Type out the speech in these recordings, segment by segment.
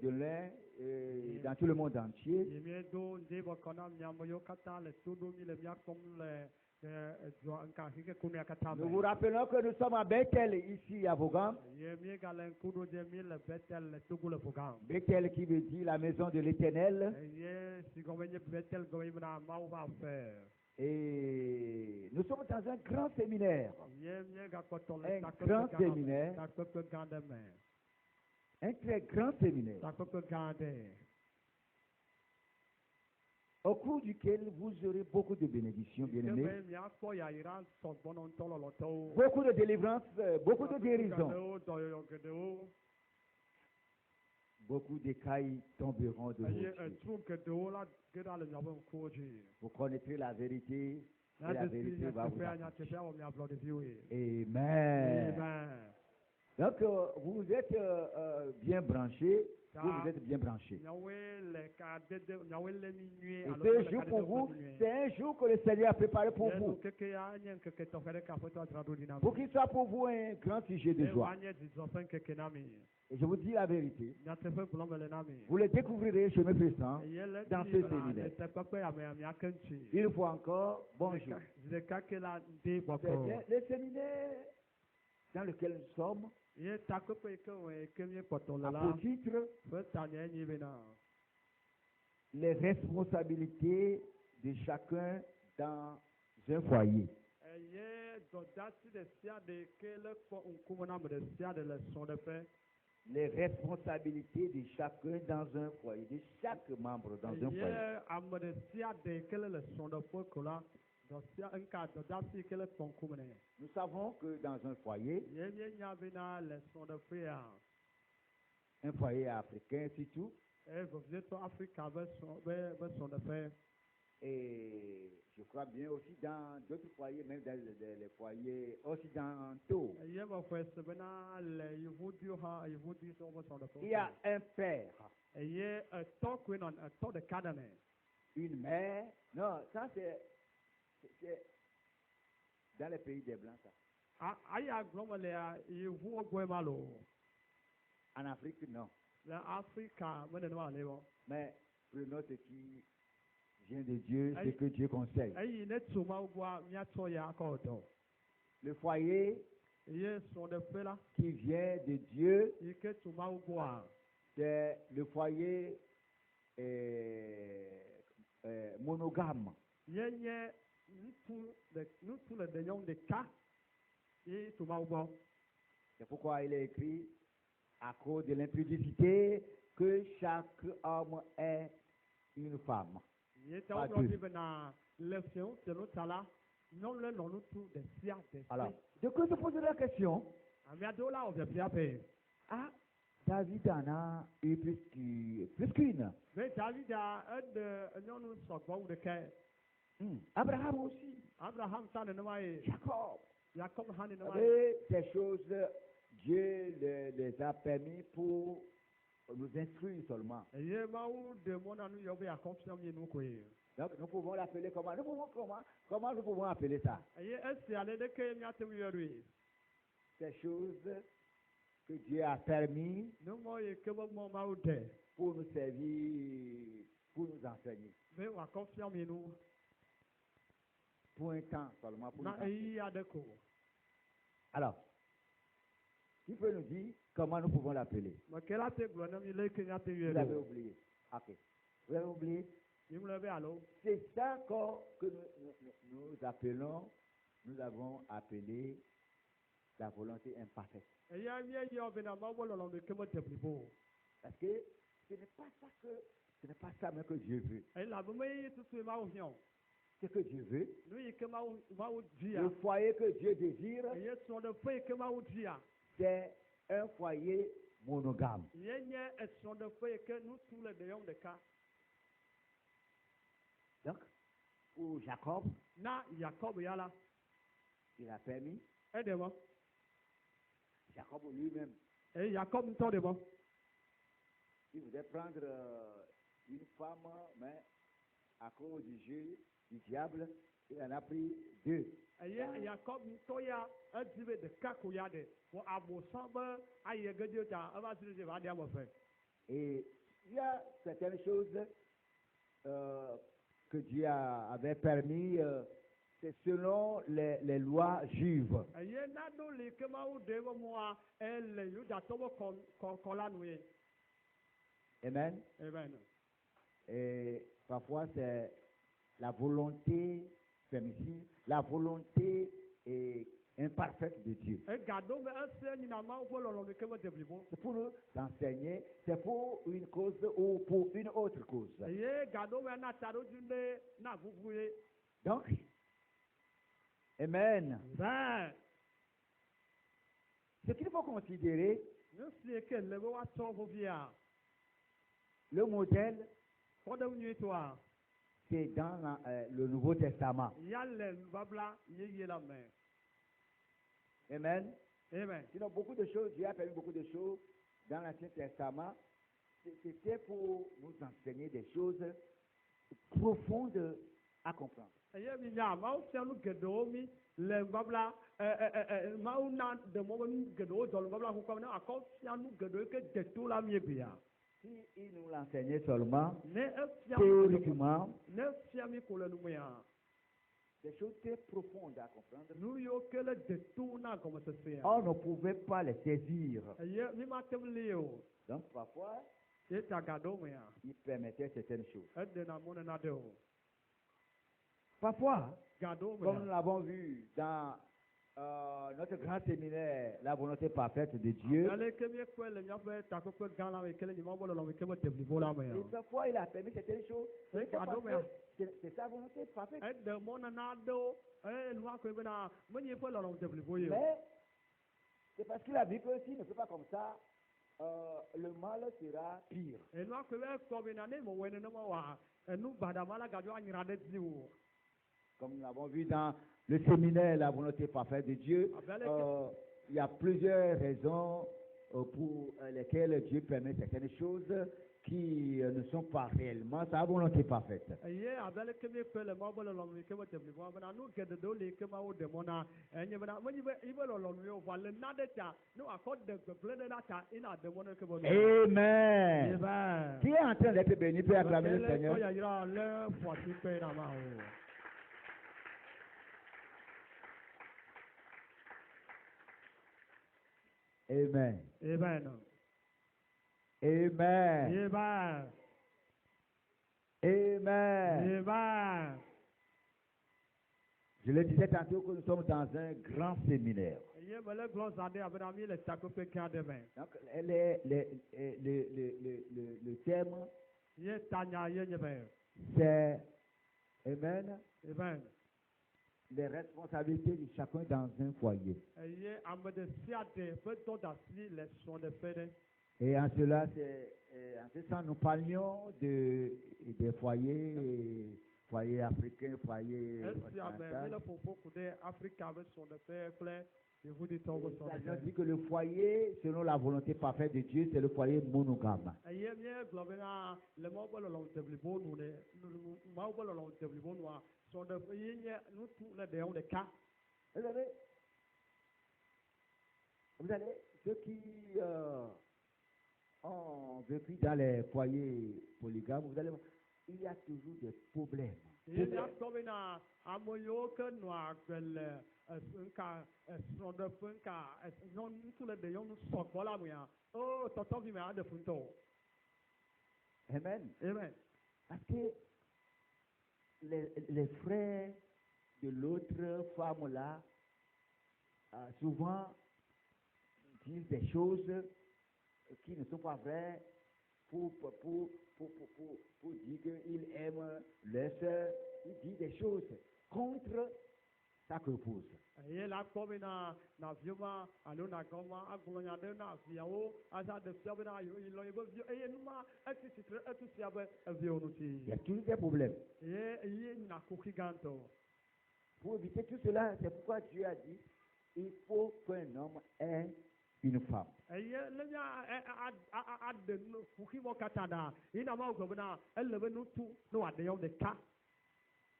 de lin dans tout le monde entier. Nous vous rappelons que nous sommes à Bethel, ici à Vaughan. Bethel qui veut dire la maison de l'Éternel. Et nous sommes dans un grand séminaire. Un grand séminaire. Un très grand séminaire. Au cours duquel vous aurez beaucoup de bénédictions, bien-aimés. Beaucoup de délivrance, beaucoup de guérison. Beaucoup d'écailles tomberont de vos yeux. Vous connaîtrez la vérité, et la vérité va vous affranchir. Amen. Donc, vous êtes bien branchés. Vous êtes bien branchés. Et ce jour pour vous, c'est un jour que le Seigneur a préparé pour vous. Pour qu'il soit pour vous un grand sujet de joie. Et je vous dis la vérité. Vous le découvrirez chemin faisant dans ce séminaire. Une fois encore, bonjour. Le séminaire dans lequel nous sommes a pour titre les responsabilités de chacun dans un foyer. Les responsabilités de chacun dans un foyer, de chaque membre dans un foyer. Nous savons que dans un foyer africain surtout, et je crois bien aussi dans d'autres foyers, même dans les foyers occidentaux, il y a un père, une mère. Non, ça c'est dans les pays des Blancs, ça. En Afrique, non. Mais prenons ce qui vient de Dieu, ce que Dieu conseille. Le foyer qui vient de Dieu, c'est le foyer monogame. C'est pourquoi il est écrit, à cause de l'impudicité, que chaque homme ait une femme. Alors, de quoi se pose la question? Ah, David en a eu plus qu'une. Abraham aussi. Jacob. Ces choses, Dieu les a permis pour nous instruire seulement. Donc nous pouvons l'appeler comment? Comment nous pouvons appeler ça? Ces choses que Dieu a permis pour nous servir, pour nous enseigner. Pour un temps seulement. Pour nous enseigner. Alors, qui peut nous dire comment nous pouvons l'appeler? Vous l'avez oublié. Ok. Vous l'avez oublié? C'est ça que nous appelons, nous avons appelé la volonté imparfaite. Parce que ce n'est pas ça même que Dieu veut. Ce que Dieu veut, le foyer que Dieu désire, c'est un foyer monogame. Donc, pour Jacob, il a permis. Jacob lui-même, il voulait prendre une femme, mais à cause du jeu du diable, il en a pris deux. Et il y a certaines choses que Dieu avait permis, c'est selon les lois juives. Amen. Amen. Et parfois c'est la volonté féminine, la volonté imparfaite de Dieu. C'est pour nous enseigner, c'est pour une cause ou pour une autre cause. Donc, amen. Ce qu'il faut considérer, le modèle, c'est dans le Nouveau Testament. Amen. Amen. Sinon, beaucoup de choses, Dieu a permis beaucoup de choses dans l'Ancien Testament. C'était pour nous enseigner des choses profondes à comprendre. Si il nous l'enseignait seulement, théoriquement, des choses très profondes à comprendre, on ne pouvait pas les saisir. Donc parfois, il permettait certaines choses. Parfois, comme nous l'avons vu dans notre grand séminaire, la volonté parfaite de Dieu, et parfois il a permis certaines choses, c'est sa volonté parfaite. Mais c'est parce qu'il a dit que s'il ne fait pas comme ça, le mal sera pire. Comme nous l'avons vu dans le séminaire La volonté parfaite de Dieu, il y a plusieurs raisons pour lesquelles Dieu permet certaines choses qui ne sont pas réellement sa volonté parfaite. Amen. Qui est en train d'être béni peut acclamer le Seigneur. Amen. Amen. Amen. Amen. Amen. Amen. Je le disais tantôt que nous sommes dans un grand séminaire. Donc, le thème, c'est Amen. Amen. Les responsabilités de chacun dans un foyer. Et en cela, en ce sens, nous parlions des foyers, foyers africains, foyers on dit que le foyer, selon la volonté parfaite de Dieu, c'est le foyer monogame. Vous savez, ceux qui ont vécu dans les foyers polygames, vous allez voir, il y a toujours des problèmes. Amen. Amen. Parce que les frères de l'autre femme-là, souvent, disent des choses qui ne sont pas vraies pour dire qu'ils aiment leur soeur. Ils disent des choses contre sa épouse. Il y a toujours des problèmes. Pour éviter tout cela, c'est pourquoi Dieu a dit il faut qu'un homme ait une femme.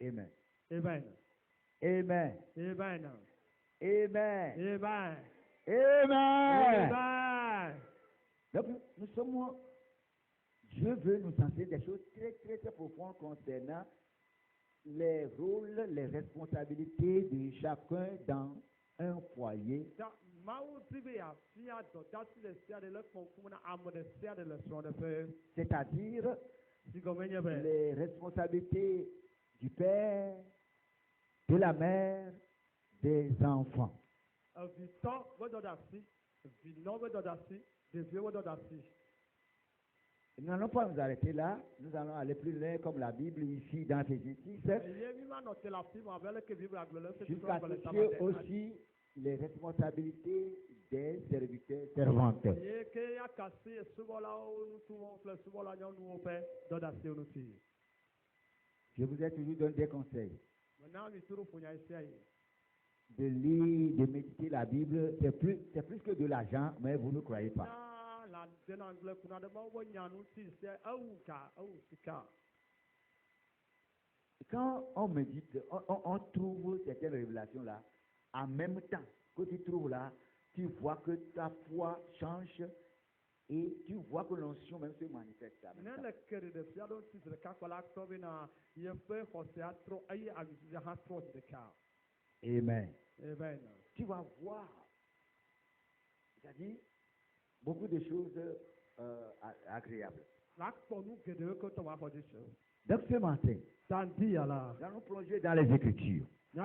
Amen. Amen. Amen. Amen. Amen. Amen. Amen. Amen. Donc, nous sommes Dieu veut nous enseigner des choses très, très, très profondes concernant les rôles, les responsabilités de chacun dans un foyer. C'est-à-dire les responsabilités du père, de la mère, des enfants. Nous n'allons pas nous arrêter là, nous allons aller plus loin comme la Bible ici dans Éphésiens 6. Jusqu'à toucher aussi les responsabilités des serviteurs servantes. Je vous ai toujours donné des conseils. De lire, de méditer la Bible, c'est plus que de l'argent, mais vous ne croyez pas. Quand on médite, on trouve certaines révélations-là, en même temps que tu trouves là, tu vois que ta foi change et tu vois que l'onction même se manifeste. Amen. Amen. Tu vas voir, c'est-à-dire beaucoup de choses agréables. Donc ce matin, nous allons plonger dans les Écritures. Nous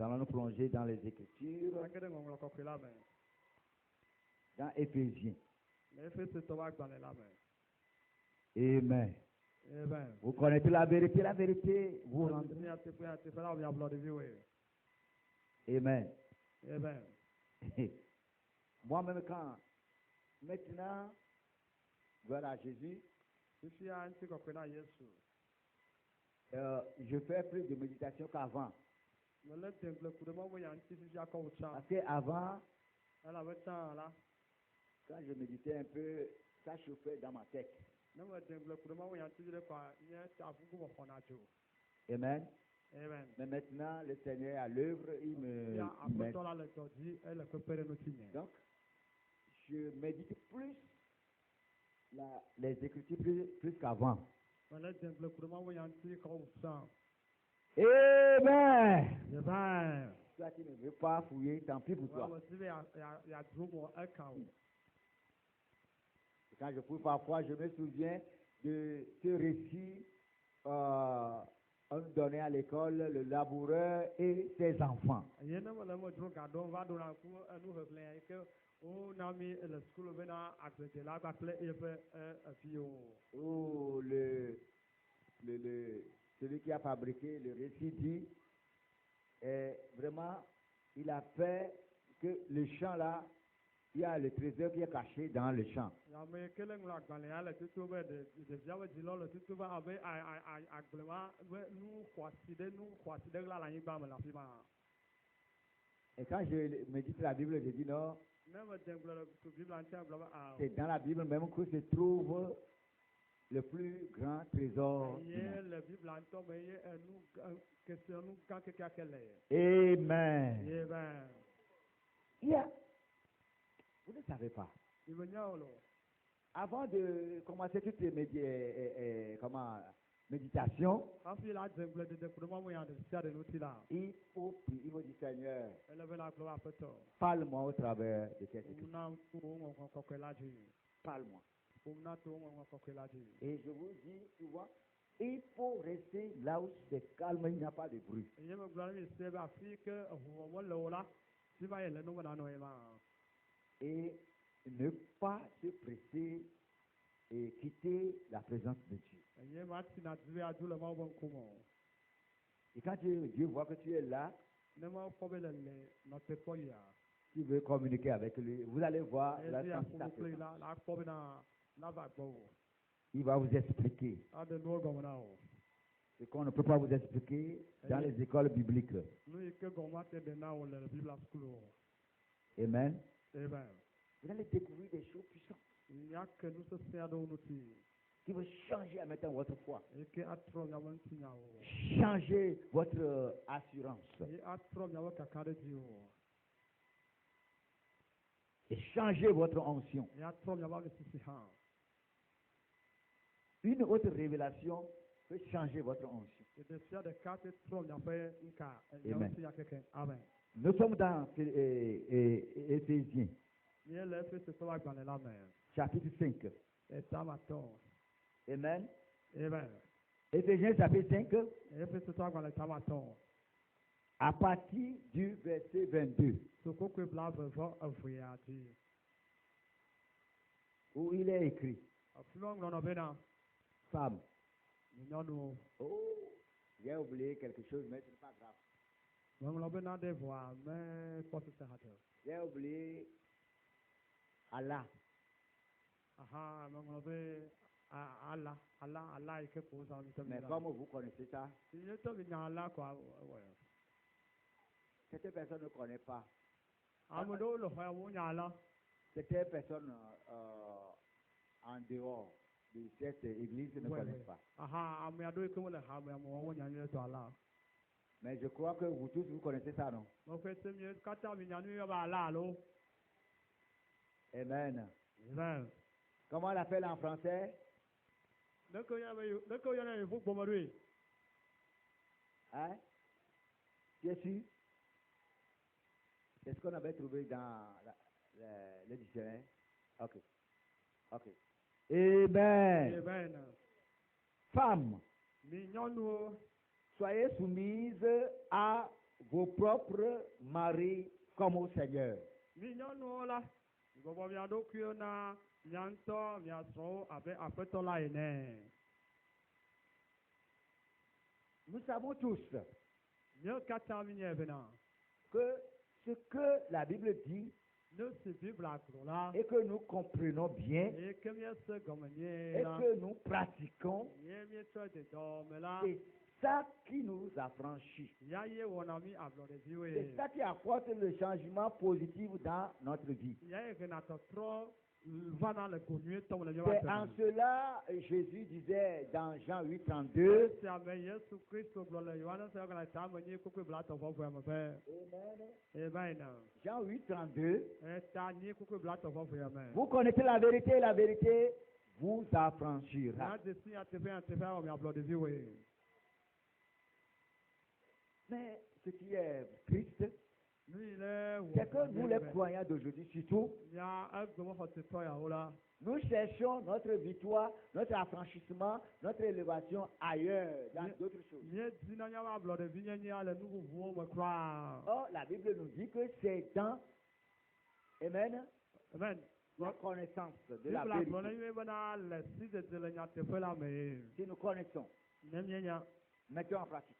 allons nous plonger dans les Écritures, dans Éphésiens. Amen. Amen. Vous connaissez la vérité vous rendrez. Amen. Amen. Moi-même, maintenant, voilà Jésus, je fais plus de méditation qu'avant. Parce qu'avant, quand je méditais un peu, ça chauffait dans ma tête. Amen. Amen. Mais maintenant, le Seigneur est à l'œuvre, il me met. Donc, je médite plus les Écritures plus qu'avant. Amen. Amen. Toi qui ne veux pas fouiller, tant pis pour toi. Quand je fouille parfois, je me souviens de ce récit on donnait à l'école le laboureur et ses enfants. Oh, celui qui a fabriqué le récit dit, vraiment, il a fait que le champ là, il y a le trésor qui est caché dans le champ. Et quand je médite la Bible, je dis non, c'est dans la Bible même que se trouve le plus grand trésor. Amen. Amen. Yeah. Vous ne savez pas. Avant de commencer toutes les méditations, il faut prier, il faut dire Seigneur, parle-moi au travers de cette écriture. Parle-moi. Et je vous dis souvent, il faut rester là où c'est calme, il n'y a pas de bruit. Et ne pas se presser et quitter la présence de Dieu. Et quand Dieu voit que tu es là, tu veux communiquer avec lui, vous allez voir la il va vous expliquer ce qu'on ne peut pas vous expliquer dans les écoles bibliques. Amen. Amen. Vous allez découvrir des choses puissantes qui vont changer à maintenant votre foi. Changer votre assurance. Et changer votre onction. une autre révélation peut changer votre onction. Amen. Nous sommes dans Éphésiens, chapitre 5. Amen. Éphésiens, chapitre 5, à partir du verset 22, où il est écrit, femme. Oh, j'ai oublié quelque chose, mais ce n'est pas grave. J'ai oublié Allah. Mais comme vous connaissez ça, cette personne ne connaît pas. Cette personne en dehors de cette église ne connaît pas. Mais je crois que vous tous, vous connaissez ça, non? Amen. Amen. Comment on l'appelle en français? Hein? Tu es sûr? C'est ce qu'on avait trouvé dans le dictionnaire. Ok. Ok. Amen. Amen. Femmes, soyez soumises à vos propres maris comme au Seigneur. Nous savons tous que ce que la Bible dit et que nous comprenons bien et que nous pratiquons, c'est ça qui nous affranchit. C'est ça qui apporte le changement positif dans notre vie. C'est en cela, Jésus disait dans Jean 8, 32, Jean 8, 32, vous connaissez la vérité et la vérité vous affranchira. Mais ce qui est triste, c'est que nous les croyants d'aujourd'hui surtout, nous cherchons notre victoire, notre affranchissement, notre élévation ailleurs, dans d'autres choses. Or, la Bible nous dit que c'est dans, amen, la connaissance de la vérité. Si nous connaissons, mettons en pratique.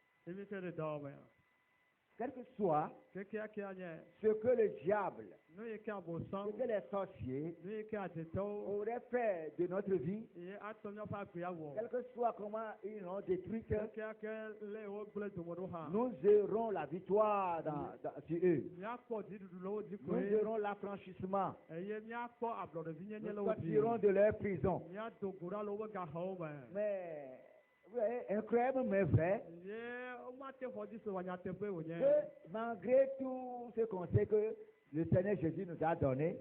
Quel que soit ce que le diable, ce que les sorciers auraient fait de notre vie, quel que soit comment ils l'ont détruite, nous aurons la victoire sur eux. Nous aurons l'affranchissement. Nous sortirons de leur prison. Mais incroyable mais vrai, que malgré tout ce qu'on sait que le Seigneur Jésus nous a donné,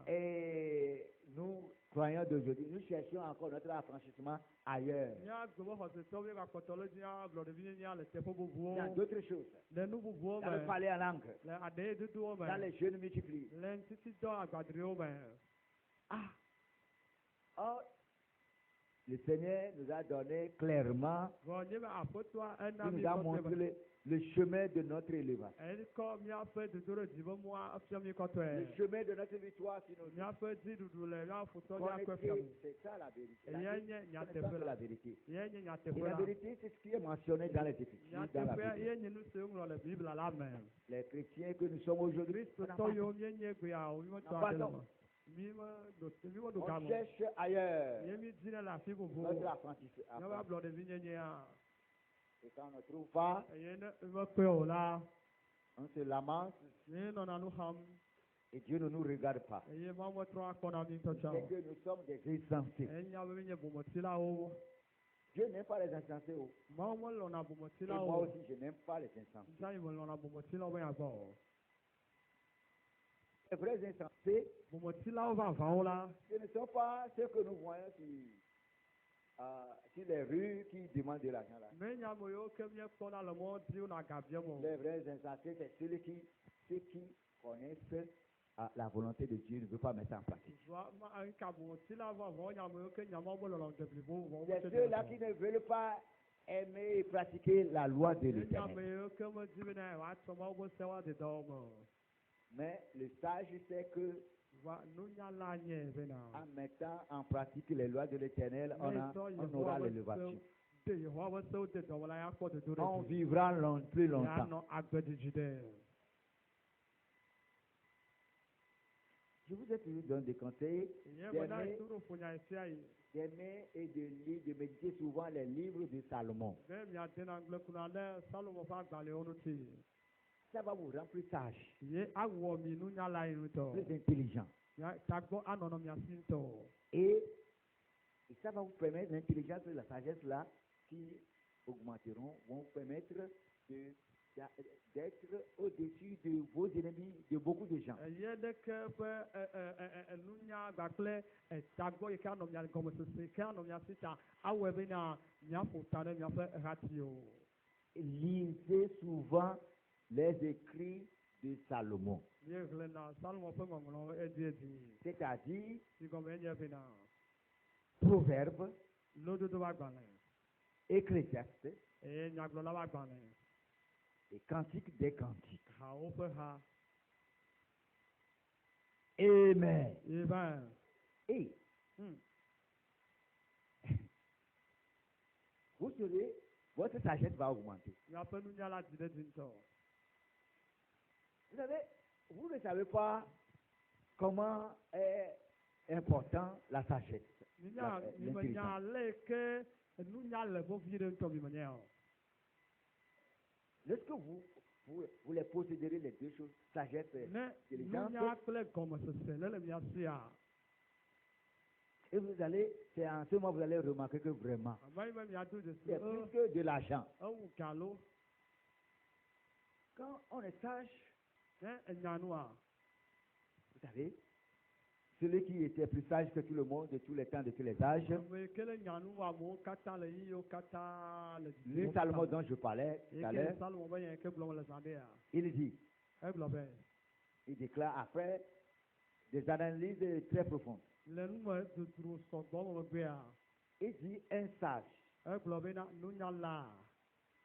et nous, croyants d'aujourd'hui, nous cherchons encore notre affranchissement ailleurs. Dans d'autres choses. Dans le parler en langue. Dans les jeunes multiplient. Or, le Seigneur nous a donné clairement, il nous a montré le chemin de notre élévation. Le chemin de notre victoire sur nos vies. C'est ça la vérité. C'est ça la vérité. Et la vérité, c'est ce qui est mentionné dans les Écritures, dans la Bible. Les chrétiens que nous sommes aujourd'hui, on cherche ailleurs notre affranchissement. Et quand on ne trouve pas, on se lamente et Dieu ne nous regarde pas. C'est que nous sommes des insensés. Dieu n'aime pas les insensés. Et moi aussi, je n'aime pas les insensés. Les vrais insensés, ce ne sont pas ceux que nous voyons sur les rues qui demandent de l'argent là. Les vrais insensés, c'est ceux qui connaissent la volonté de Dieu, ne veulent pas mettre ça en pratique. C'est ceux-là qui ne veulent pas aimer et pratiquer la loi de l'Éternel. Mais le sage c'est que en mettant en pratique les lois de l'Éternel, on aura l'élévation. On vivra plus longtemps. Je vous ai toujours donné des conseils d'aimer et de méditer souvent les livres de Salomon. Ça va vous rendre plus sage, plus intelligent. Et ça va vous permettre, l'intelligence et la sagesse là, qui augmenteront, vont vous permettre d'être au-dessus de vos ennemis, de beaucoup de gens. Lisez souvent les écrits de Salomon. C'est-à-dire Proverbes, Ecclésiaste et Cantiques des Cantiques. Amen. Et vous serez, votre sagesse va augmenter. Vous savez, vous ne savez pas comment est important la sagesse. Lorsque vous les posséderez les deux choses, sagesse et intelligence, et vous allez, c'est en ce moment vous allez remarquer que vraiment, c'est plus que de l'argent. Quand on est sage, vous savez, celui qui était plus sage que tout le monde, de tous les temps, de tous les âges, lui, Salomon dont je parlais tout à l'heure, il dit, il déclare après des analyses très profondes. Il dit un sage,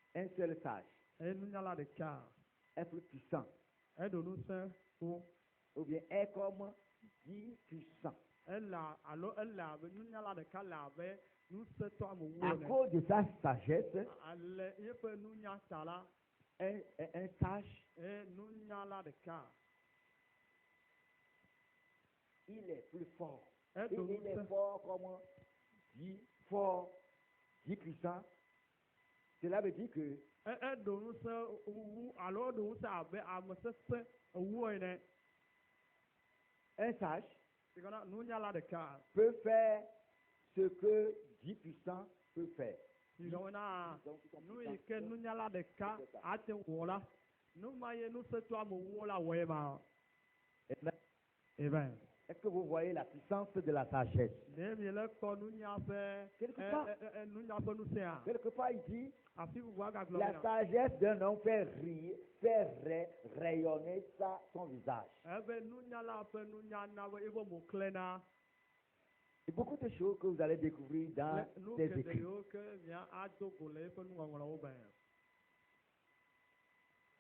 un seul sage est plus puissant, ou bien est comme 10 puissants. À cause de sa sagesse, un sage, il est plus fort. Il est fort comme 10 puissants. Cela veut dire que un sage peut faire ce que 10 puissants peuvent faire. Amen. Est-ce que vous voyez la puissance de la sagesse? Quelque part il dit, la sagesse d'un homme fait rayonner son visage. Et beaucoup de choses que vous allez découvrir dans ces écrits.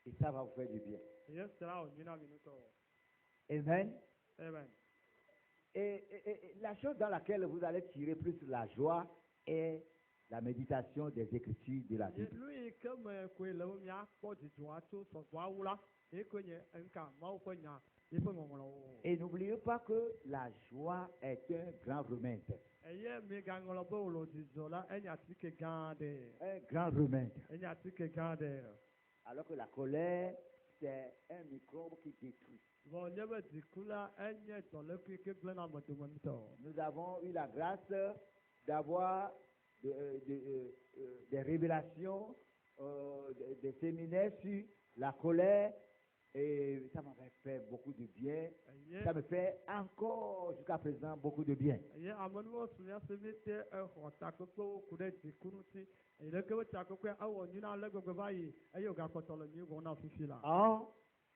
Et ça va vous faire du bien. Amen. Amen. Et la chose dans laquelle vous allez tirer plus la joie est la méditation des Écritures de la Bible. Et n'oubliez pas que la joie est un grand remède. Un grand remède. Alors que la colère, c'est un microbe qui détruit. Nous avons eu la grâce d'avoir des révélations, des séminaires sur la colère Et ça m'a fait beaucoup de bien. Ça me fait encore jusqu'à présent beaucoup de bien.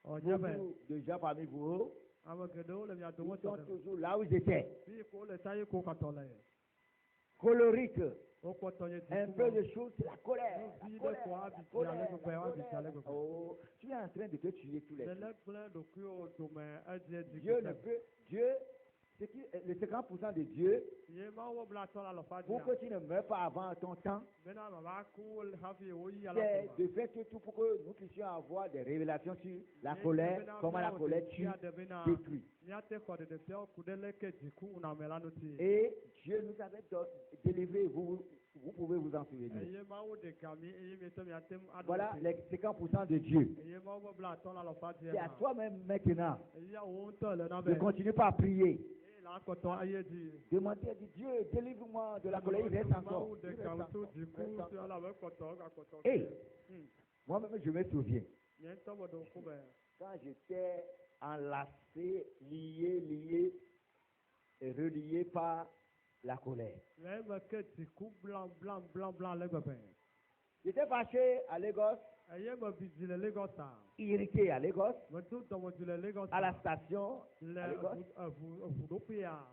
Beaucoup de gens parmi vous, ils sont toujours là où ils étaient. Colorique. Un peu de choses, c'est la colère. Oh, tu es en train de te tuer tous les jours. Dieu ne peut, Dieu, le 50% de Dieu, pour que tu ne meurs pas avant ton temps, c'est de faire tout pour que nous puissions avoir des révélations sur la colère, comment la colère tue, détruit. Et Dieu nous avait délivré, vous pouvez vous en souvenir. Voilà les 50% de Dieu. C'est à toi-même maintenant de continuer par prier. Demandez à Dieu, délivre-moi de la colère, il reste encore. Et moi-même, je me souviens, quand j'étais enlacé, lié et relié par la colère. J'étais fâché à Lagos, irrité à Lagos, à la station, à Lagos,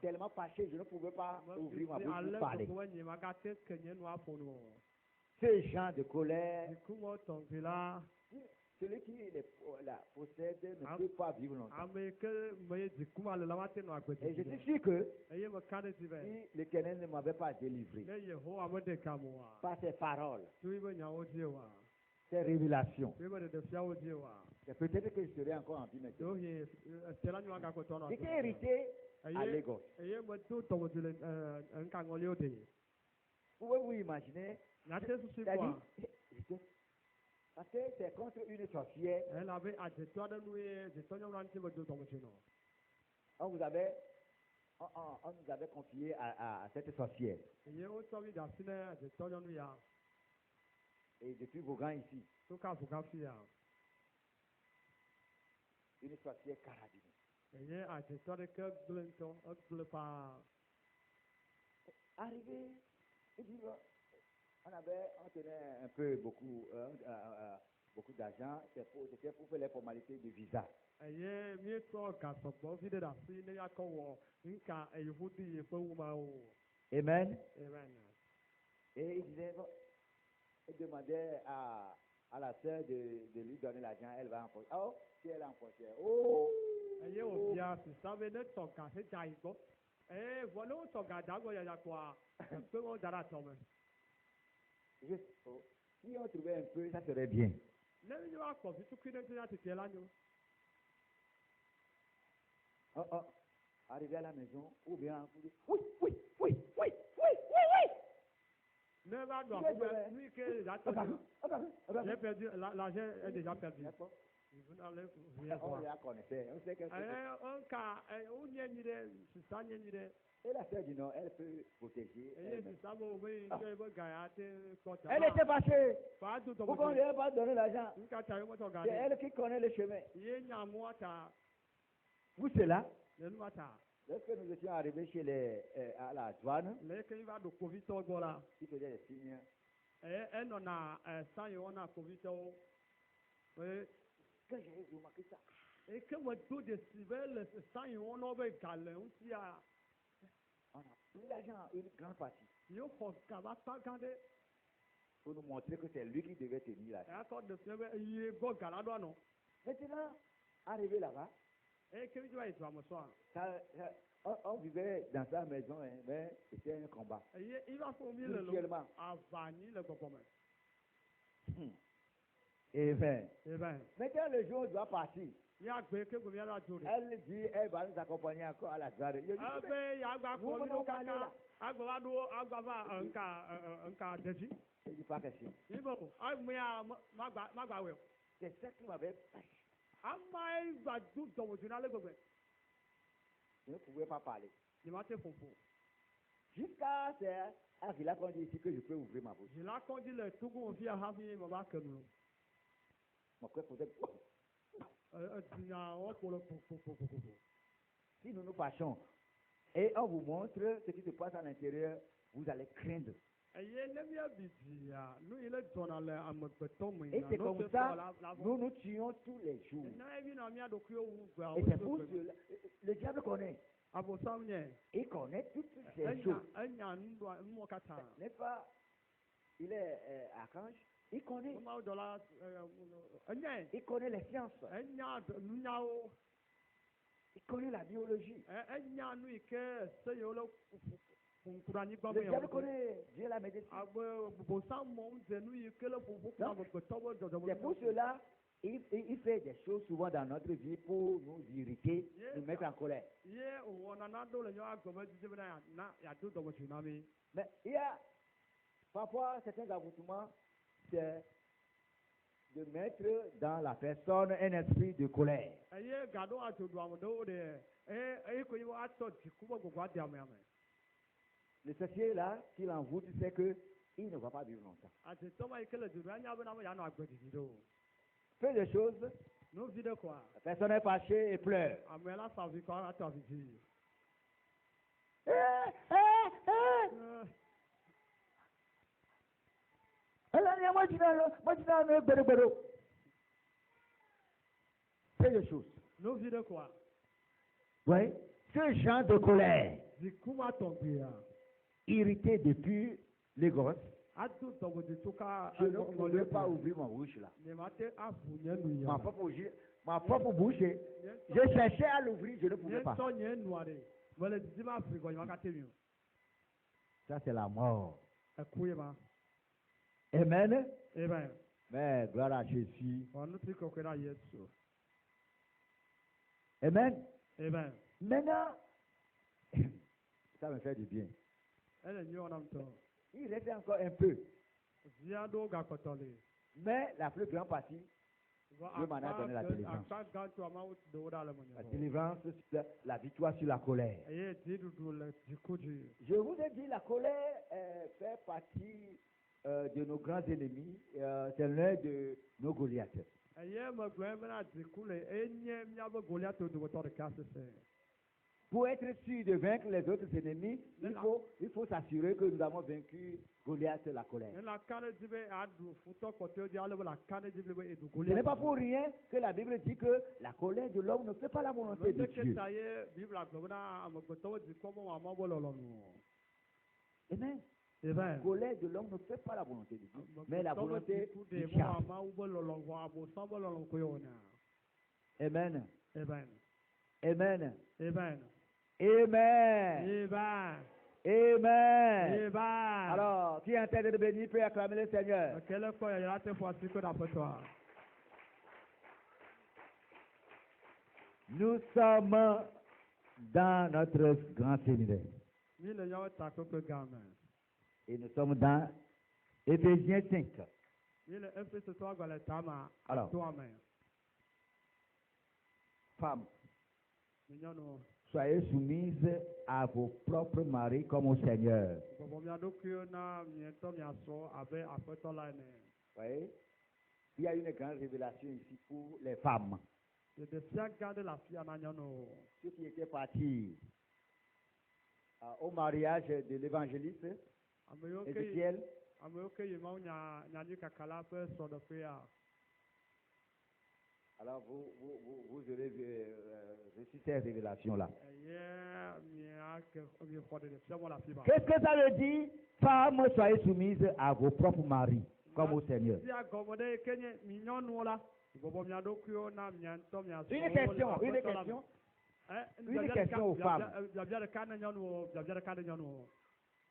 tellement fâché, je ne pouvais pas ouvrir ma bouche pour parler. Ce genre de colère, celui qui la possède ne peut pas vivre longtemps. Et je suis sûr que si l'Éternel ne m'avait pas délivré par ses paroles, ses révélations, c'est peut-être que je serais encore en vie maintenant. J'étais irrité à Lagos. Pouvez-vous imaginer? Parce que c'est contre une sorcière. On nous avait confié à cette sorcière. Et depuis Vaughan ici, une sorcière carabinée. Arrivé, on tenait un peu beaucoup d'argent, c'était pour faire les formalités de visa. Amen. Et il demandait à la sœur de lui donner l'argent, elle va empocher. Oh, si elle empochait. Oh! Si on trouvait un peu, ça serait bien. Arrivé à la maison, ou bien, oui. J'ai perdu, l'argent est déjà perdu. On la connaissait, on sait qu'elle et la sœur dit non, elle peut protéger. Elle était fâchée. Pourquoi on ne lui a pas donné l'argent? C'est elle qui connaît le chemin. Vous, c'est là. Lorsque nous étions arrivés chez à la douane, ils faisaient les signes. Quand j'ai remarqué ça, on a pris l'argent, une grande partie, pour nous montrer que c'est lui qui devait tenir l'argent. Maintenant, arrivé là-bas, on vivait dans sa maison, mais c'était un combat. Spirituellement. Et bien, maintenant le jour doit partir. Elle dit, elle va nous accompagner encore à la soirée. Je dis pas question. C'est ça qui m'avait fâché. Je ne pouvais pas parler. Jusqu'à ce qu'il a dit ici que je peux ouvrir ma bouche. Mon cœur faisait... Si nous nous fâchons et on vous montre ce qui se passe à l'intérieur, vous allez craindre. Et c'est comme ça, nous nous tuons tous les jours. Et c'est pour cela, le diable connaît. Il connaît toutes ces choses. N'est-ce pas? Il est archange. Il connaît. Il connaît les sciences. Il connaît la biologie. Le diable connaît Dieu la médecine. C'est pour cela il fait des choses souvent dans notre vie pour nous irriter, nous mettre en colère. Mais il y a parfois certains avortements, c'est de mettre dans la personne un esprit de colère. Le sorcier là, s'il envoûte, c'est qu'il ne va pas vivre longtemps. Fait des choses, la personne est fâchée et pleure. Fait des choses. Oui, ce genre de colère, irrité depuis les gosses, je ne pouvais pas ouvrir ma bouche là. Ma propre bouche, je cherchais à l'ouvrir, je ne pouvais pas. Ça, c'est la mort. Amen. Amen. Mais gloire à Jésus. Amen. Amen. Maintenant, ça me fait du bien. Il reste encore un peu. Mais la plus grande partie, Dieu m'en a donné la délivrance. La délivrance, la victoire sur la colère. Je vous ai dit, la colère fait partie de nos grands ennemis. C'est l'un de nos Goliaths. Pour être sûr de vaincre les autres ennemis, il faut s'assurer que nous avons vaincu Goliath, la colère. Ce n'est pas pour rien que la Bible dit que la colère de l'homme ne fait pas la volonté de Dieu. Amen. La colère de l'homme ne fait pas la volonté de Dieu, mais la volonté du diable. Amen. Amen. Amen. Amen. Amen. Amen. Alors, qui est en train de bénir peut acclamer le Seigneur. Nous sommes dans notre grand séminaire. Et nous sommes dans Éphésiens 5. Alors, femmes, soyez soumises à vos propres maris comme au Seigneur. Oui. Il y a une grande révélation ici pour les femmes. Ceux qui étaient partis au mariage de l'évangéliste Ézéchiel. Alors vous aurez reçu ces révélations-là. Qu'est-ce que ça veut dire? Femmes, soyez soumises à vos propres maris, comme au Seigneur. Une question aux femmes.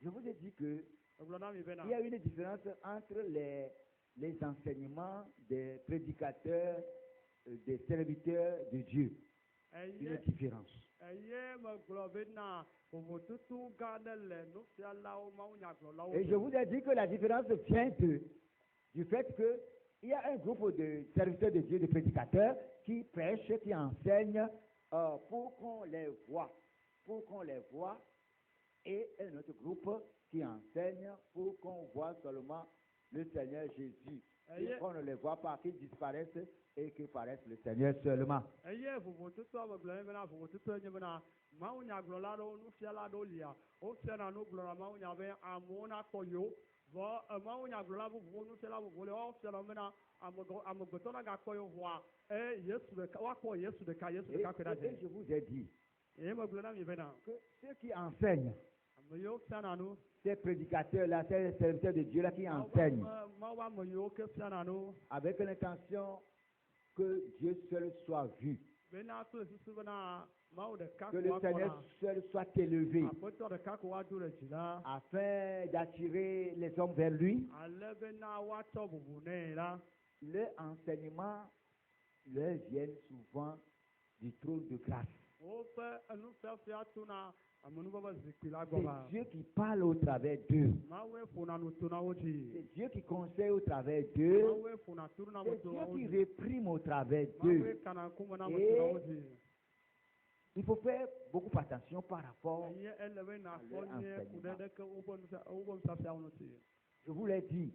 Je vous ai dit que il y a une différence entre les enseignements des prédicateurs, des serviteurs de Dieu. Une différence. Et je vous ai dit que la différence vient du fait qu'il y a un groupe de serviteurs de Dieu, de prédicateurs, qui prêchent, qui enseignent pour qu'on les voie. Et un autre groupe qui enseigne pour qu'on voit seulement le Seigneur Jésus. Et qu'on ne les voit pas, qu'ils disparaissent et que paraisse le Seigneur seulement. Et je vous ai dit que ceux qui enseignent, ces prédicateurs-là, ces serviteurs de Dieu-là qui enseignent avec l'intention que Dieu seul soit vu, que le Seigneur seul soit élevé, afin d'attirer les hommes vers lui. Les enseignements leur viennent souvent du trône de grâce. C'est Dieu qui parle au travers d'eux. C'est Dieu qui conseille au travers d'eux. C'est Dieu qui réprime au travers d'eux. Et il faut faire beaucoup attention par rapport à l'enseignement. Je vous l'ai dit.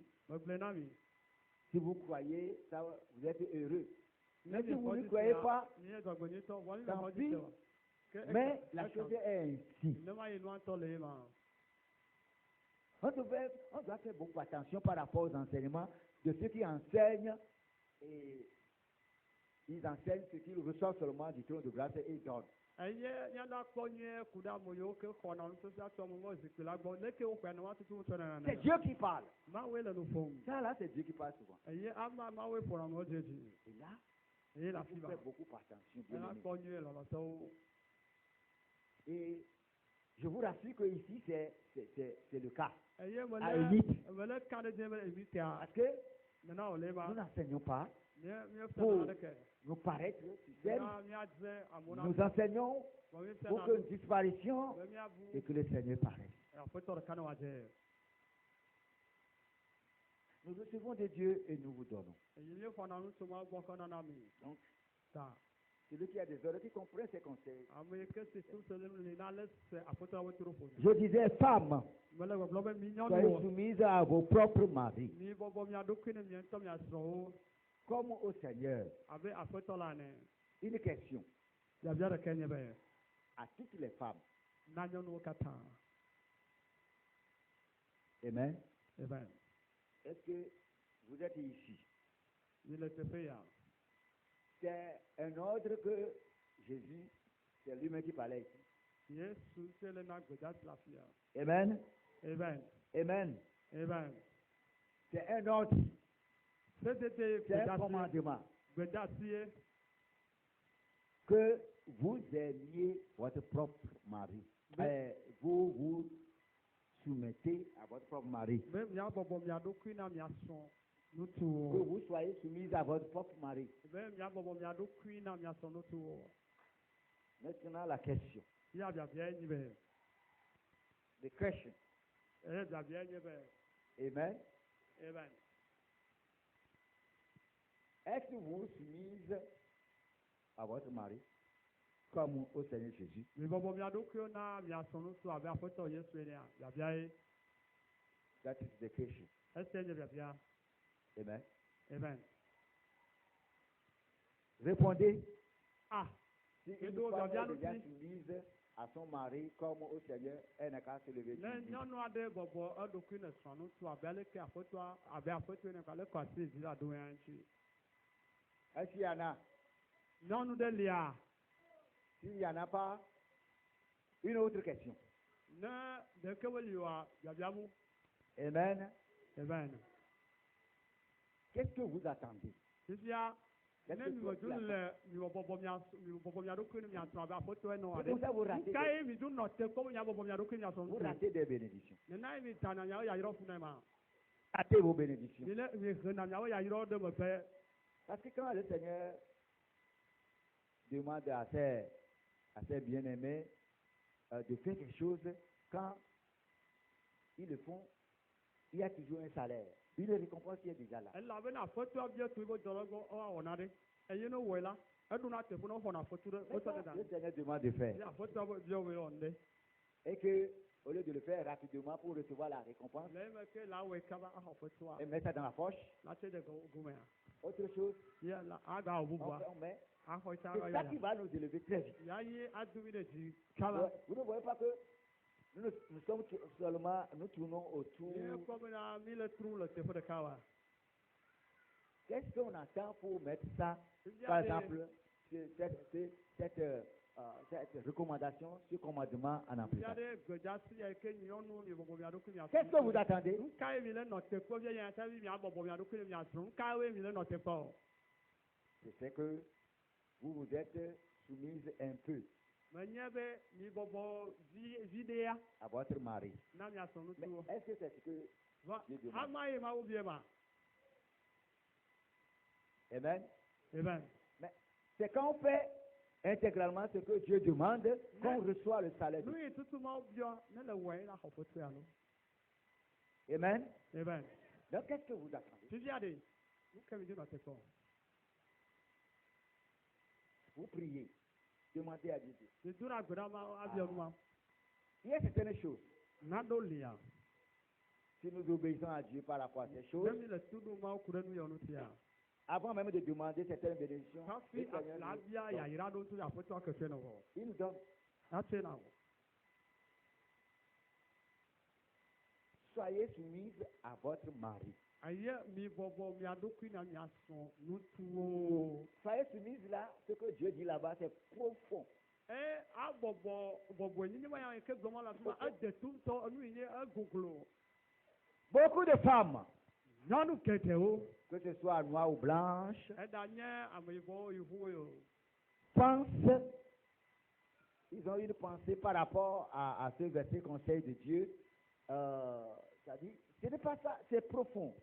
Si vous croyez, ça, vous êtes heureux. Mais si vous ne croyez pas, tant pis. Mais la chose est ainsi. On doit faire beaucoup attention par rapport aux enseignements de ceux qui enseignent, et ils enseignent ce qu'ils reçoivent seulement du trône de grâce et ils donnent. C'est Dieu qui parle. Ça là, c'est Dieu qui parle souvent. Et là, il faut faire beaucoup attention. Et je vous rassure que ici, c'est le cas. À Émite. Parce que nous n'enseignons pas pour nous paraître fidèles. Nous enseignons pour que nous disparaissions et que le Seigneur paraisse. Nous recevons de Dieu et nous vous donnons. Donc, celui qui a des ordres, qui comprend ses conseils. Je disais, femmes, soyez soumises à vos propres maris, comme au Seigneur. Une question à toutes les femmes. Amen. Est-ce que vous êtes ici? C'est un ordre que Jésus, c'est lui-même qui parlait ici. Amen. Amen. C'est un ordre. C'est un commandement. Que vous aimiez votre propre mari. Vous vous soumettez à votre propre mari. Que vous soyez soumis à votre propre mari. Maintenant, la question. The question. Amen. Est-ce que vous vous soumisez à votre mari comme au Seigneur Jésus? That is the question. Amen. Répondez. Si une femme est déjà soumise à son mari comme au Seigneur, elle n'a qu'à se lever. Est-ce qu'il y en a? S'il n'y en a pas, une autre question. Amen. Qu'est-ce que vous attendez? Vous ratez des bénédictions. Ratez vos bénédictions. Parce que quand le Seigneur demande à ses bien-aimés de faire quelque chose, quand ils le font, il y a toujours un salaire. Une récompense qui est déjà là. Le Seigneur demande de faire. Et que, au lieu de le faire rapidement pour recevoir la récompense, et mettre ça dans la poche, Autre chose, on met. C'est ça qui va nous élever très vite. Vous ne voyez pas que nous sommes seulement, nous tournons autour. Qu'est-ce qu'on attend pour mettre ça, par exemple, cette recommandation, ce commandement en application? Qu'est-ce que vous attendez? C'est que vous êtes soumise un peu à votre mari. Mais est-ce que c'est ce que Dieu demande? Amen. Amen. Mais c'est quand on fait intégralement ce que Dieu demande qu'on reçoit le salaire. Amen. Amen. Donc qu'est-ce que vous attendez? Vous priez, demandez à Dieu. Il y a certaines choses. Si nous obéissons à Dieu par rapport à ces choses, avant même de demander certaines bénédictions, il nous donne. Soyez soumise à votre mari. Soyez soumise là, ce que Dieu dit là-bas, c'est profond. Beaucoup de femmes, que ce soit noire ou blanche, pensent, ils ont une pensée par rapport à ce verset conseil de Dieu. Ça dit, ce n'est pas ça, c'est profond.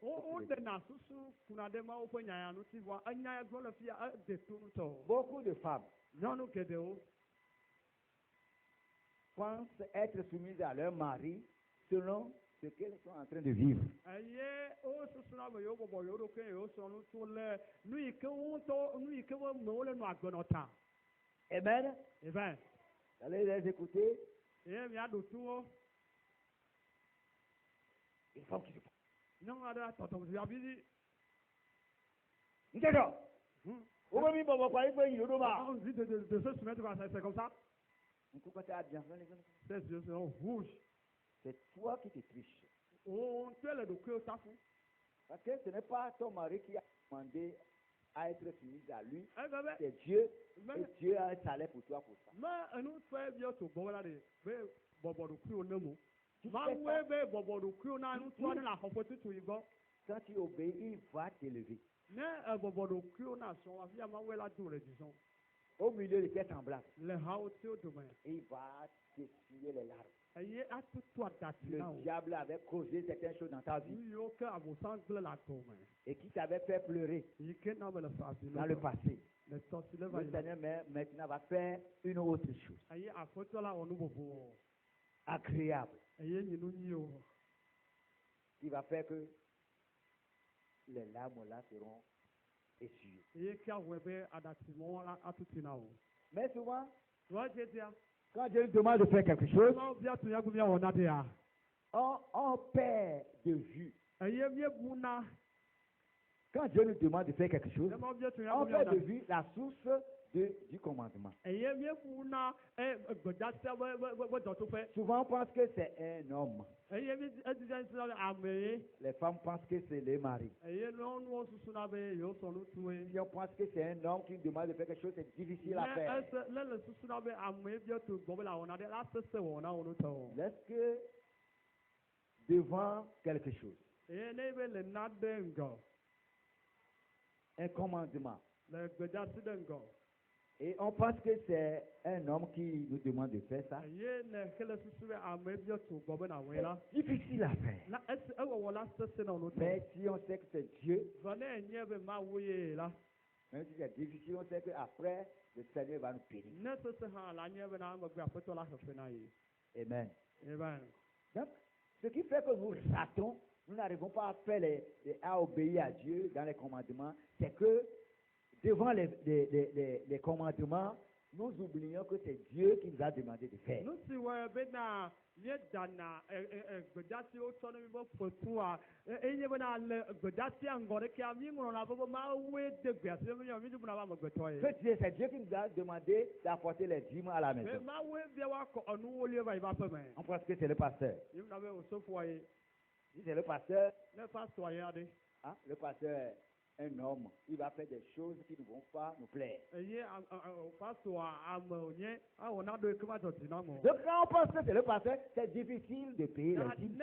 Beaucoup de femmes pensent être soumises à leur mari selon ce qu'elles sont en train de vivre. Amen. Amen. Allez les écouter. Une femme qui se parle. C'est toi qui te triches. Parce que ce n'est pas ton mari qui a demandé à être soumis à lui. C'est Dieu. Et Dieu a un salaire pour toi pour ça. Quand tu obéis, il va t'élever. Au milieu de tes semblables, il va t'essuyer les larmes. Le diable avait causé certaines choses dans ta vie et qui t'avait fait pleurer dans le passé. Le Seigneur maintenant va faire une autre chose agréable qui va faire que les larmes là seront essuyées. Mais souvent, quand Dieu nous demande de faire quelque chose, on perd de vue. Quand Dieu nous demande de faire quelque chose, on perd de vue la source du commandement. Souvent, on pense que c'est un homme. Les femmes pensent que c'est les maris. Si on pense que c'est un homme qui nous demande de faire quelque chose, c'est difficile à faire. Lorsque devant quelque chose, un commandement, et on pense que c'est un homme qui nous demande de faire ça, c'est difficile à faire. Mais si on sait que c'est Dieu, même si c'est difficile, on sait qu'après, le Seigneur va nous bénir. Amen. Amen. Donc, ce qui fait que nous ratons, nous n'arrivons pas à faire à obéir à Dieu dans les commandements, c'est que devant les commandements, nous oublions que c'est Dieu qui nous a demandé de faire. C'est Dieu qui nous a demandé d'apporter les dîmes à la maison. On pense que c'est le pasteur. Si c'est le pasteur, hein, le pasteur est un homme, il va faire des choses qui ne vont pas nous plaire. Donc quand on pense que c'est le pasteur, c'est difficile de payer les dîmes.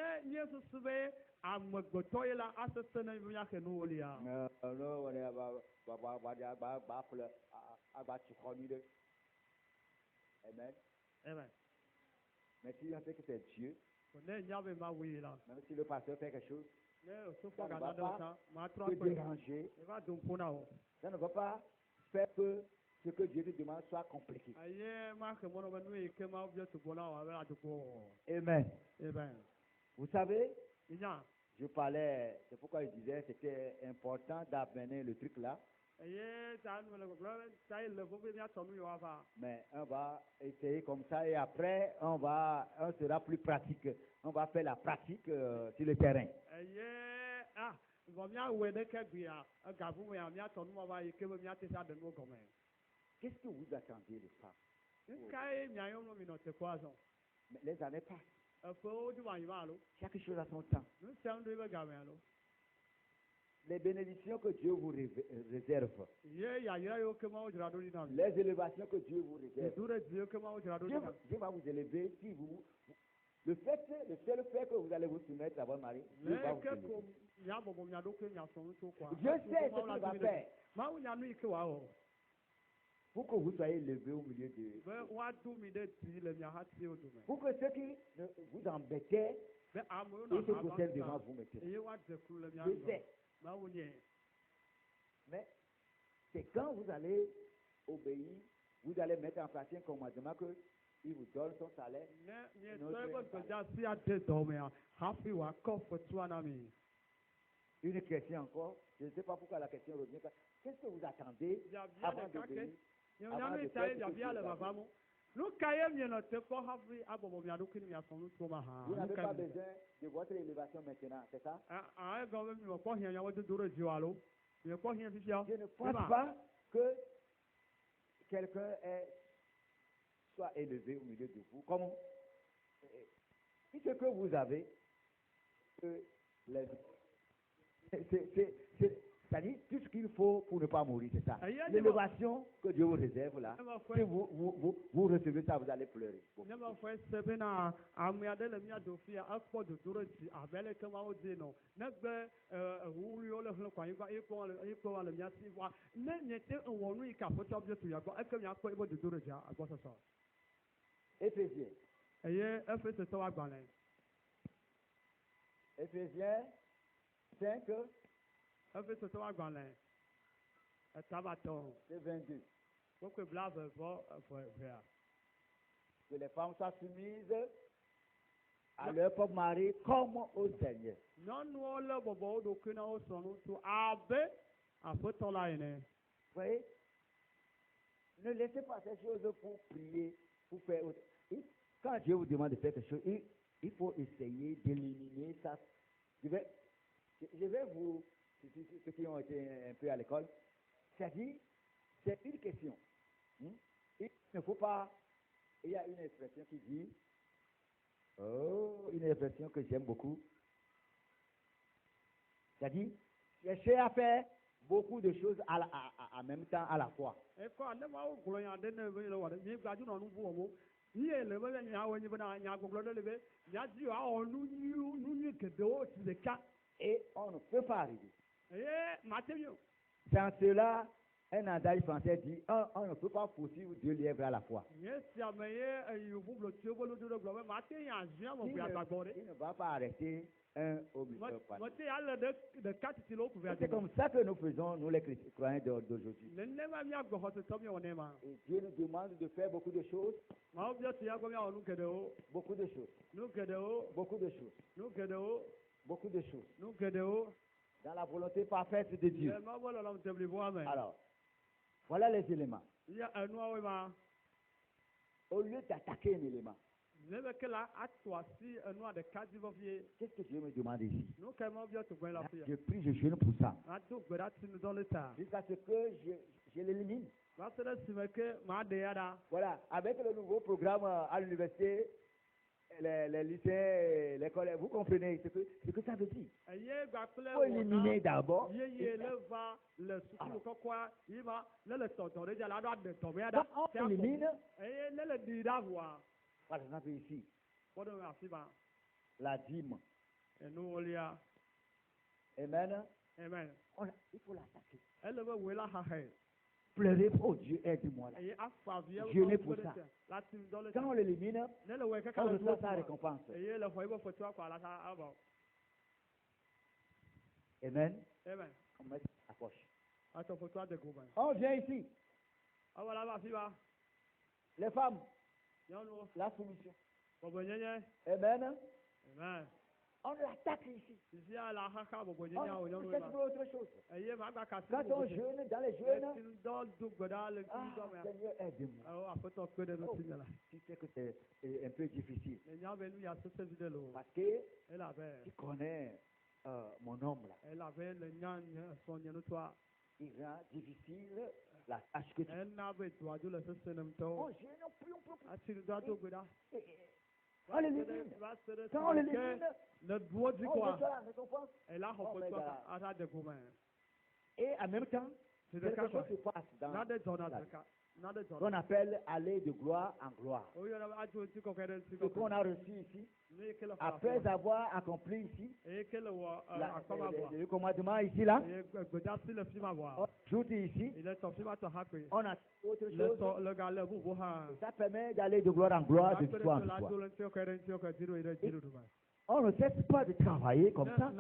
Amen. Amen. Mais si on sait que c'est Dieu, même si le pasteur fait quelque chose, ça ne va pas te déranger. Ça ne va pas faire que ce que Dieu te demande soit compliqué. Amen. Amen. Vous savez, je parlais, c'est pourquoi je disais que c'était important d'amener le truc là. Mais on va essayer comme ça et après on sera plus pratique. On va faire la pratique sur le terrain. Qu'est-ce que vous attendez de ça? Mais les années passent. Chaque chose a son temps. Les bénédictions que Dieu vous réserve, les élévations que Dieu vous réserve, Dieu va vous élever si vous... Le seul fait que vous allez vous soumettre à votre mari, Dieu va vous élever. Dieu sait ce qu'il va faire pour que vous soyez élevé au milieu de... Pour que ceux qui vous embêtaient, ils se procèdent devant vous maintenant. Je sais. Mais c'est quand vous allez obéir, vous allez mettre en pratique un commandement que il vous donne son salaire. Une question encore. Je ne sais pas pourquoi la question revient. Qu'est-ce que vous attendez avant d'obéir? Vous n'avez pas besoin de votre élévation maintenant, c'est ça? Je ne pense pas que quelqu'un soit élevé au milieu de vous. Comme si ce que vous avez, c'est-à-dire tout ce qu'il faut pour ne pas mourir, c'est ça. L'élévation que Dieu vous réserve là, si vous recevez ça, vous allez pleurer. Éphésiens. Éphésiens 5. C'est 22. Que les femmes soient soumises à leur propre mari comme au Seigneur. Vous voyez? Ne laissez pas ces choses pour prier, pour faire autre. Quand Dieu vous demande de faire quelque chose, il faut essayer d'éliminer ça. Je vais vous, ceux qui ont été un peu à l'école, c'est-à-dire, c'est une question. Il ne faut pas, il y a une expression qui dit, une expression que j'aime beaucoup, c'est-à-dire, chercher à faire beaucoup de choses en même temps à la fois. Et on ne peut pas arriver. Sans cela, un adage français dit, on ne peut pas poursuivre 2 lièvres à la fois. Il ne va pas arrêter un obligatoire. C'est comme ça que nous faisons, nous les croyants d'aujourd'hui. Et Dieu nous demande de faire beaucoup de choses. Beaucoup de choses. Beaucoup de choses. Beaucoup de choses. Dans la volonté parfaite de Dieu. Alors, voilà les éléments. au lieu d'attaquer un élément, qu'est-ce que Dieu me demande ici? Je prie, je jeûne pour ça. Jusqu'à ce que je l'élimine. Voilà, avec le nouveau programme à l'université, les lycées, les collèges, vous comprenez ce que ça veut dire? Il faut éliminer d'abord. On élimine. Par exemple ici, la dîme. Amen. Amen. Il faut l'attaquer. Pleurez, oh Dieu, aide-moi là. Jeûnez pour ça. Quand on l'élimine, on reçoit sa récompense. Amen. Amen. On met sa poche. On vient ici. Les femmes, la soumission. Amen. Amen. On l'attaque ici. On cherche pour autre chose. Quand on jeûne, dans les jeûnes, Seigneur, aide-moi. Tu sais que c'est un peu difficile. Parce que tu connais mon homme là. Il rend difficile la tâche que tu fais. On jeûne, on prie. On l'élimine. Quand on l'élimine, on reçoit la récompense. Et en même temps, quelque chose se passe dans qu'on appelle aller de gloire en gloire. Ce qu'on a reçu ici, après avoir accompli ici, le commandement ici, là, on ajoute ici, on a autre chose, ça permet d'aller de gloire en gloire, de foi en foi. On ne cesse pas de travailler comme ça.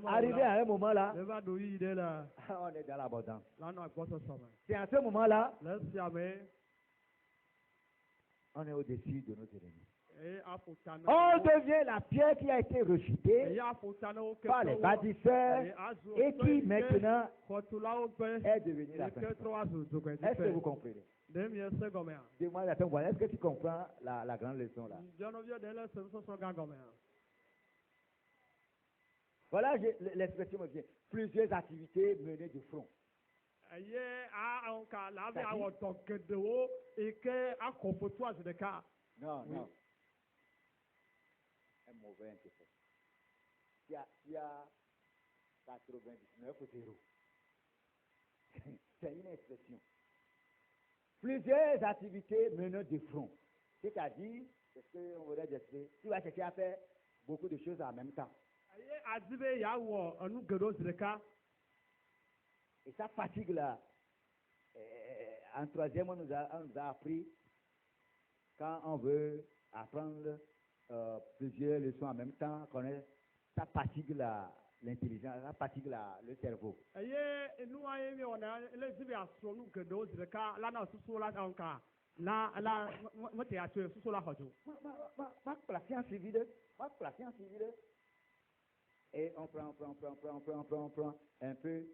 Arrivé à un moment là, on est dans l'abondance. C'est à ce moment-là, on est au-dessus de nos ennemis. On devient la pierre qui a été rejetée par les bâtisseurs et qui maintenant est devenue la principale. Est-ce que vous comprenez? Dis-moi, est-ce que tu comprends la grande leçon là? Voilà l'expression me vient. Plusieurs activités menées de front. Non, non. Un mauvais interprète. Il y a 99-0. C'est une expression. Plusieurs activités menées de front. C'est-à-dire, c'est ce qu'on voudrait dire, tu vas chercher à faire beaucoup de choses en même temps. Et ça fatigue là. En troisième, on nous a appris, quand on veut apprendre plusieurs leçons en même temps, ça fatigue l'intelligence, ça fatigue le cerveau. La science civile, et on prend un peu.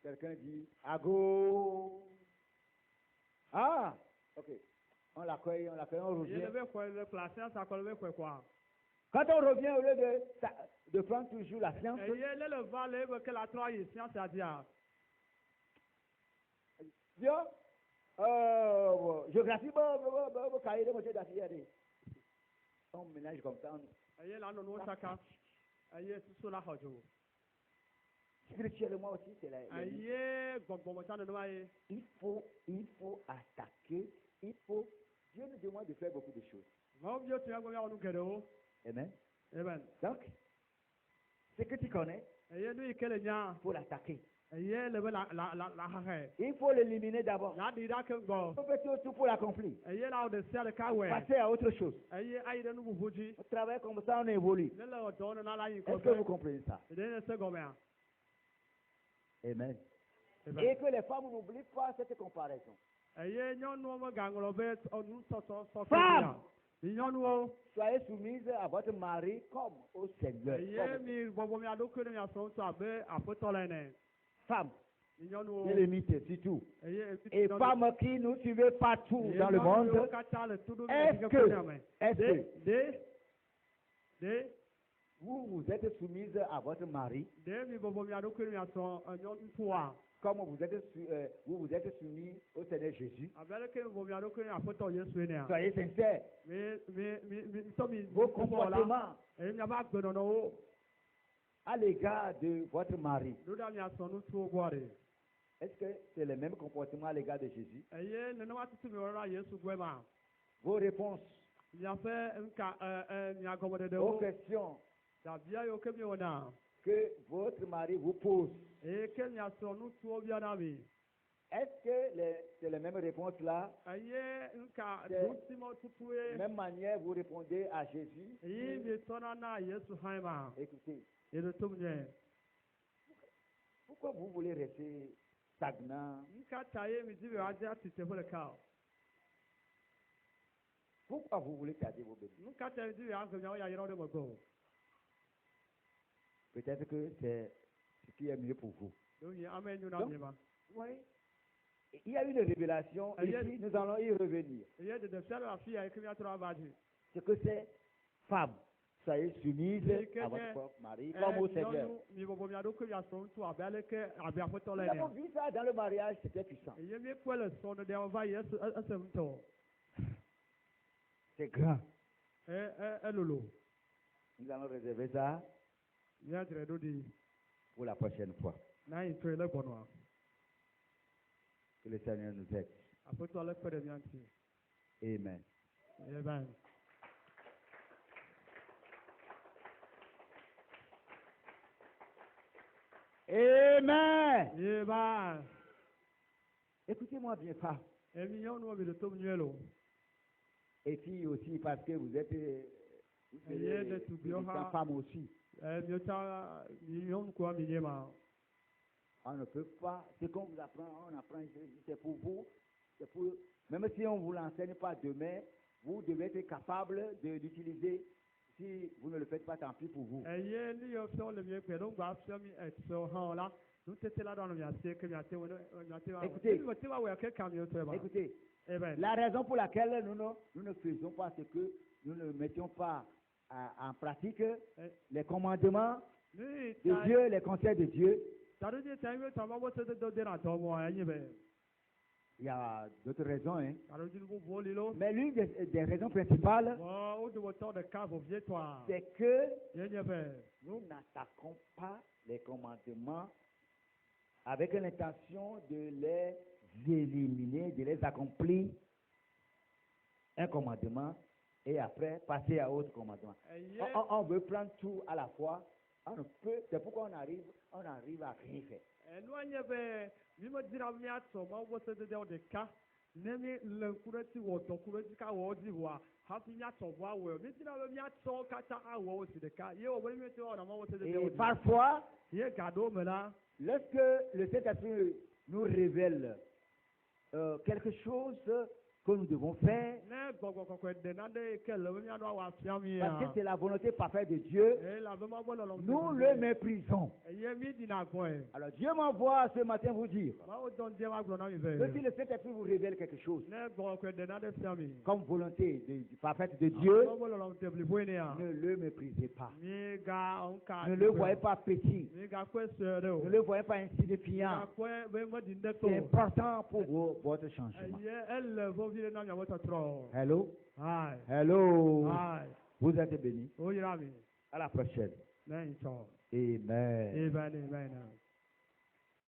Quelqu'un dit à gauche. Ah, ok. On l'accueille, on revient. Quand on revient, au lieu de prendre toujours la science, géographie, on ménage comme ça. Spirituellement aussi, c'est il faut attaquer, Dieu nous demande de faire beaucoup de choses. Amen. Amen. Donc, ce que tu connais, il faut l'attaquer. Il faut l'éliminer d'abord. Il faut faire tout pour l'accomplir. Passer à autre chose. On travaille comme ça, on évolue. Est-ce que vous comprenez ça? Amen. Et que les femmes n'oublient pas cette comparaison. Femmes, soyez soumises à votre mari comme au Seigneur. Femmes, C'est le mythe, c'est tout. Et femmes qui nous suivent partout dans le monde, est-ce que vous êtes soumise à votre mari comme vous êtes soumis au Seigneur Jésus? Soyez sincères. Vos comportements à l'égard de votre mari, est-ce que c'est le même comportement à l'égard de Jésus? Vos réponses aux questions que votre mari vous pose, est-ce que c'est la même réponse là? De la même manière vous répondez à Jésus? Écoutez, pourquoi vous voulez rester stagnant? Pourquoi vous voulez garder vos bébés? Peut-être que c'est ce qui est mieux pour vous. Donc, oui, il y a une révélation ici, nous allons y revenir. Ce que c'est femme, soyez soumise à votre propre mari comme au Seigneur. Nous avons vu ça dans le mariage, c'était puissant. C'est grand. Nous allons réserver ça pour la prochaine fois. Que le Seigneur nous aide. Amen. Amen. Amen. Amen. Écoutez-moi bien, femme. Et puis aussi parce que vous êtes une femme aussi. On ne peut pas, ce qu'on vous apprend, on apprend, c'est pour vous, même si on ne vous l'enseigne pas demain, vous devez être capable de l'utiliser. Si vous ne le faites pas, tant pis pour vous. Écoutez, la raison pour laquelle nous ne faisons pas ce que nous ne mettions pas en pratique les commandements de Dieu, les conseils de Dieu. Il y a d'autres raisons, hein. Mais l'une des raisons principales, c'est que nous n'attaquons pas les commandements avec l'intention de les éliminer, de les accomplir, un commandement, et après passer à autre commandement. On veut prendre tout à la fois. On ne peut, c'est pourquoi on arrive à rien faire. Et parfois, lorsque le Saint-Esprit nous révèle quelque chose que nous devons faire, parce que c'est la volonté parfaite de Dieu, nous le méprisons. Alors Dieu m'envoie ce matin vous dire que si le Saint-Esprit vous révèle quelque chose comme volonté parfaite de Dieu, ne le méprisez pas. Ne le voyez pas petit. Ne le voyez pas insignifiant. C'est important pour votre changement. Hello? Hi. Hello? Hi. Vous êtes bénis. Oh, you À la prochaine. Amen. Amen. Amen.